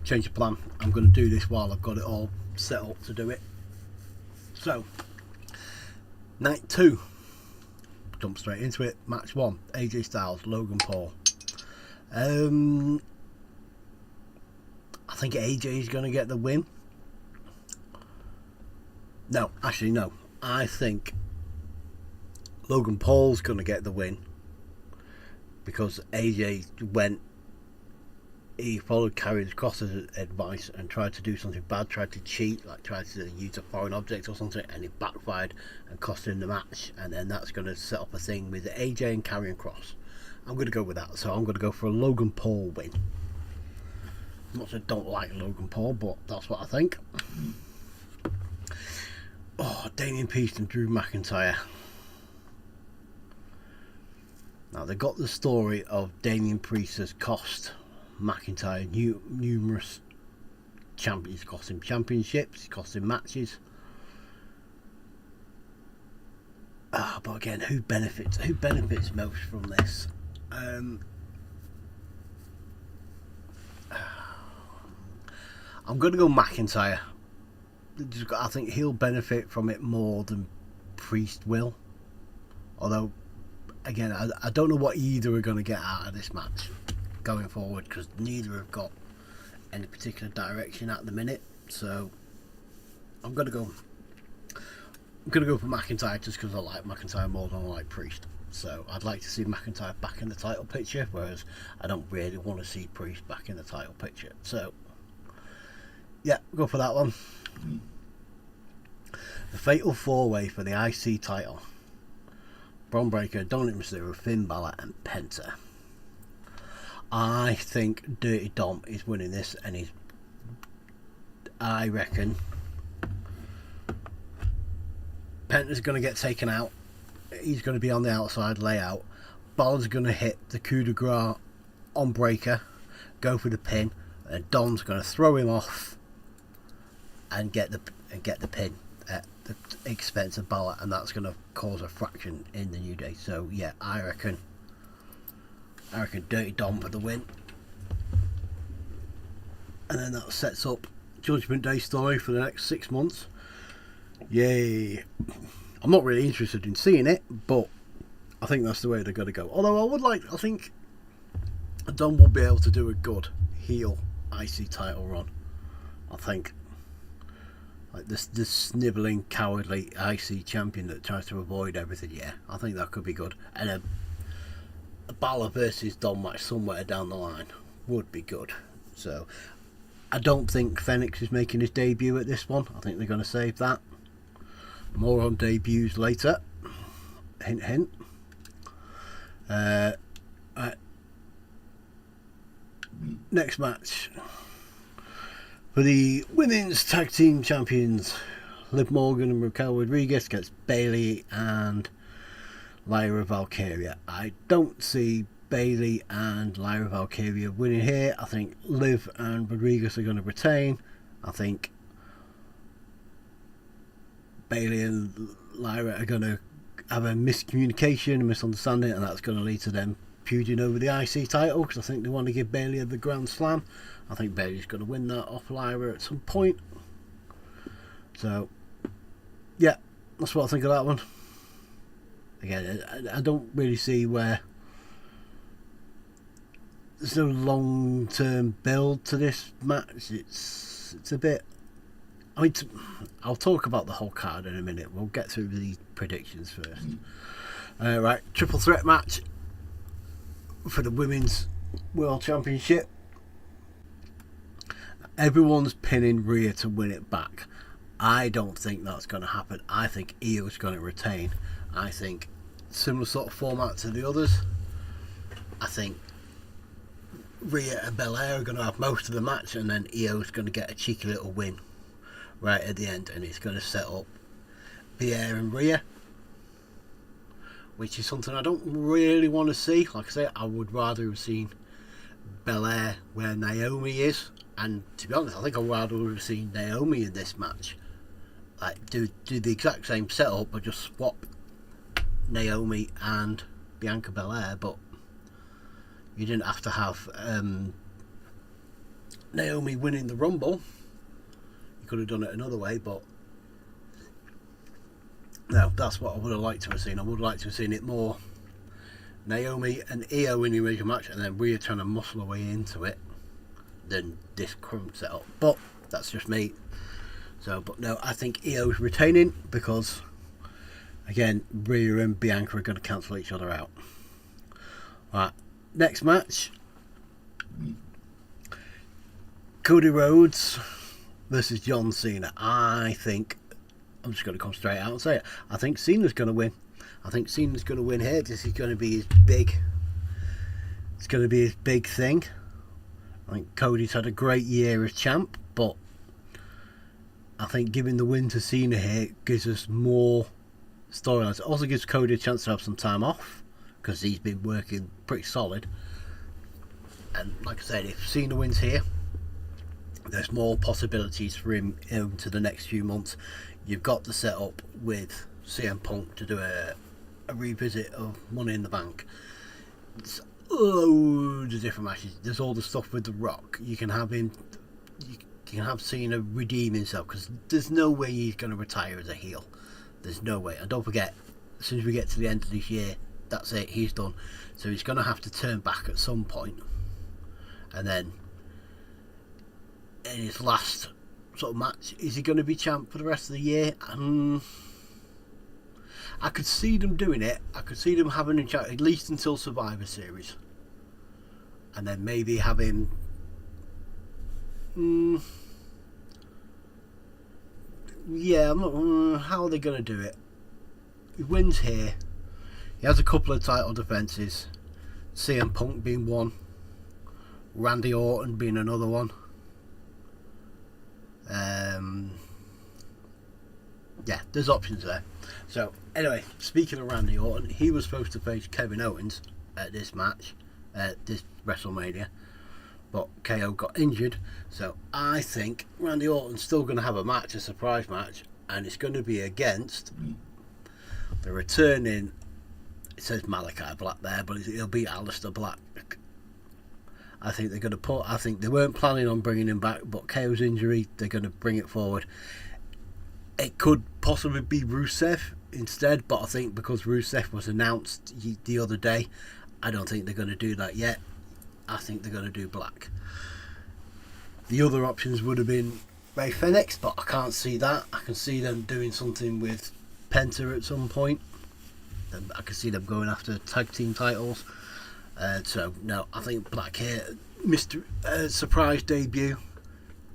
change of plan. I'm going to do this while I've got it all set up to do it. So, night 2. Jump straight into it. Match 1. AJ Styles, Logan Paul. I think AJ is going to get the win. No, actually no. I think Logan Paul's going to get the win. Because AJ he followed Karrion Kross's advice and tried to do something bad, tried to cheat, like tried to use a foreign object or something, and it backfired and cost him the match. And then that's going to set up a thing with AJ and Karrion Kross. I'm going to go with that, so I'm going to go for a Logan Paul win. Not that I don't like Logan Paul, but that's what I think. Oh, Damien Priest and Drew McIntyre. Now, they got the story of Damien Priest has cost McIntyre numerous champions. He's cost him championships, he's cost him matches. But again, who benefits most from this? I'm going to go McIntyre. I think he'll benefit from it more than Priest will. Although, again, I don't know what either are going to get out of this match going forward, because neither have got any particular direction at the minute. So I'm going to go for McIntyre, just because I like McIntyre more than I like Priest. So I'd like to see McIntyre back in the title picture, whereas I don't really want to see Priest back in the title picture. So yeah, go for that one. The Fatal 4-Way for the IC title: Bron Breakker, Dominic Mysterio, Finn Balor and Penta. I think Dirty Dom is winning this, and I reckon Penta's going to get taken out. He's going to be on the outside layout. Balor's going to hit the coup de grace on Breakker, go for the pin, and Dom's going to throw him off and get the pin at the expense of Balor, and that's going to cause a fraction in the New Day. So yeah, I reckon Dirty Dom for the win, and then that sets up Judgment Day story for the next 6 months. Yay! I'm not really interested in seeing it, but I think that's the way they're going to go. Although I think Dom will be able to do a good heel IC title run. I think, like this snivelling, cowardly IC champion that tries to avoid everything. Yeah, I think that could be good. And a Balor versus Dom match somewhere down the line would be good. So I don't think Fenix is making his debut at this one. I think they're going to save that. More on debuts later. Hint, hint. Right. Next match for the women's tag team champions: Liv Morgan and Raquel Rodriguez against Bayley and Lyra Valkyria. I don't see Bayley and Lyra Valkyria winning here. I think Liv and Rodriguez are going to retain. I think Bayley and Lyra are going to have a miscommunication, a misunderstanding, and that's going to lead to them feuding over the IC title, because I think they want to give Bayley the Grand Slam. I think Bayley's going to win that off Lyra at some point. So yeah, that's what I think of that one. Again, I don't really see where there's no long-term build to this match. It's a bit. I mean, I'll talk about the whole card in a minute. We'll get through the predictions first. Right, triple threat match for the Women's World Championship. Everyone's pinning Rhea to win it back. I don't think that's going to happen. I think Io's going to retain. I think similar sort of format to the others. I think Rhea and Belair are going to have most of the match, and then Io's going to get a cheeky little win right at the end, and it's going to set up Belair and Rhea, which is something I don't really want to see. Like I say, I would rather have seen Belair where Naomi is, and to be honest, I think I'd rather have seen Naomi in this match. Like do the exact same setup, but just swap Naomi and Bianca Belair, but you didn't have to have Naomi winning the Rumble. You could have done it another way, but no, that's what I would have liked to have seen. I would have liked to have seen it more Naomi and Io in the original match, and then Rhea trying to muscle her way into it, than this current setup. But that's just me. So, but no, I think Io's retaining because, again, Rhea and Bianca are going to cancel each other out. Alright, next match. Cody Rhodes versus John Cena. I think, I'm just going to come straight out and say it, I think Cena's going to win. I think Cena's going to win here. This is going to be his big, it's going to be his big thing. I think Cody's had a great year as champ, but I think giving the win to Cena here gives us more storylines. It also gives Cody a chance to have some time off, because he's been working pretty solid. And like I said, if Cena wins here, there's more possibilities for him into the next few months. You've got the setup with CM Punk to do a revisit of Money in the Bank. It's loads of different matches. There's all the stuff with The Rock. You can have him, you can have Cena redeem himself, because there's no way he's going to retire as a heel. There's no way. And don't forget, as soon as we get to the end of this year, that's it, he's done. So he's going to have to turn back at some point. And then in his last sort of match, is he going to be champ for the rest of the year? I could see them doing it. I could see them having him champ at least until Survivor Series, and then maybe have him. Yeah, I'm not. How are they going to do it? He wins here. He has a couple of title defences. CM Punk being one. Randy Orton being another one. Yeah, there's options there. So anyway, speaking of Randy Orton, he was supposed to face Kevin Owens at this match, this WrestleMania, but KO got injured. So I think Randy Orton's still going to have a match, a surprise match, and it's going to be against the returning. It says Malachi Black there, but it'll be Aleister Black. I think they're going to put. I think they weren't planning on bringing him back, but KO's injury, they're going to bring it forward. It could possibly be Rusev instead, but I think because Rusev was announced the other day, I don't think they're going to do that yet. I think they're going to do Black. The other options would have been Ray Phoenix, but I can't see that. I can see them doing something with Penta at some point. I can see them going after tag team titles. So no, I think Black here, Mr. Surprise debut.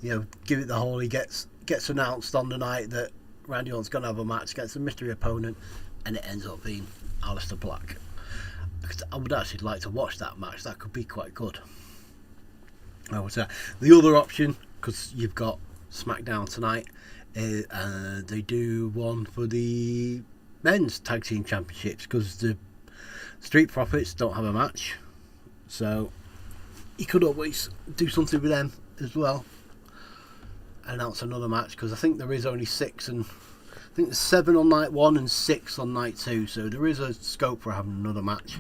You know, give it the whole. He gets announced on the night that Randy Orton's going to have a match against a mystery opponent, and it ends up being Aleister Black. I would actually like to watch that match. That could be quite good. I would say the other option, because you've got SmackDown tonight, they do one for the men's tag team championships, because the Street Profits don't have a match, so you could always do something with them as well. Announce another match, because I think there is only 6, and I think there's 7 on night 1 and 6 on night 2, so there is a scope for having another match.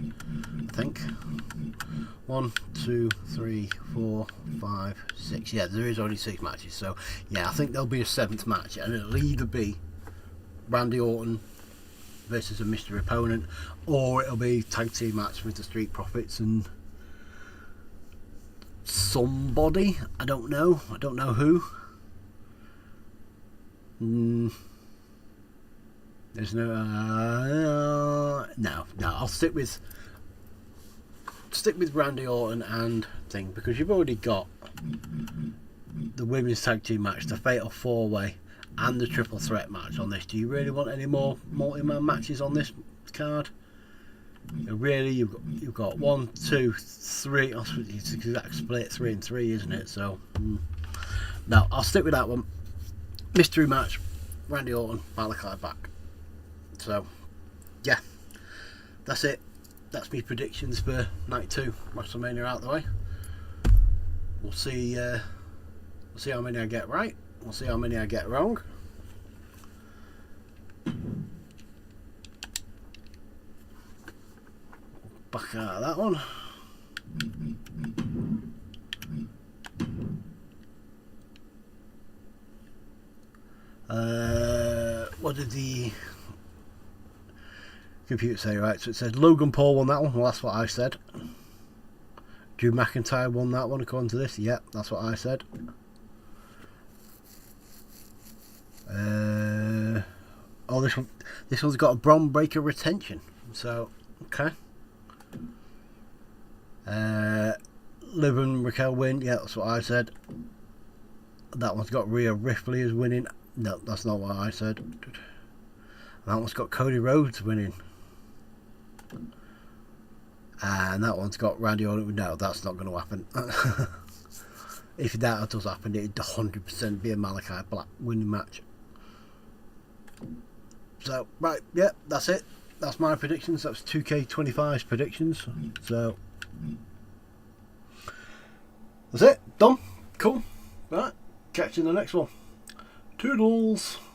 I think 1, 2, 3, 4, 5, 6. Yeah, there is only 6 matches, so yeah, I think there'll be a 7th match, and it'll either be Randy Orton versus a mystery opponent, or it'll be a tag team match with the Street Profits and somebody. I don't know who. There's no I'll stick with Randy Orton and thing, because you've already got the women's tag team match, the Fatal 4-Way, and the triple threat match on this. Do you really want any more multi-man matches on this card? Really, you've got 1, 2, 3. It's exact split 3 and 3, isn't it? So no, I'll stick with that one. Mystery match, Randy Orton, Malachi Black. So yeah, that's it. That's me predictions for Night 2 WrestleMania out the way. We'll see how many I get right. We'll see how many I get wrong. Back out of that one. What did the computer say? Right, so it said Logan Paul won that one. Well, that's what I said. Drew McIntyre won that one according to this. Yep, that's what I said. Oh, this one's got a Bron Breakker retention. So, okay. Liv and Raquel win. Yeah, that's what I said. That one's got Rhea Ripley as winning. No, that's not what I said. That one's got Cody Rhodes winning. And that one's got Randy Orton. No, that's not going to happen. If that does happen, it'd 100% be a Malachi Black winning match. So, right, yeah, that's it. That's my predictions. That's 2K25's predictions. So, that's it. Done. Cool. Right, catch you in the next one. Toodles.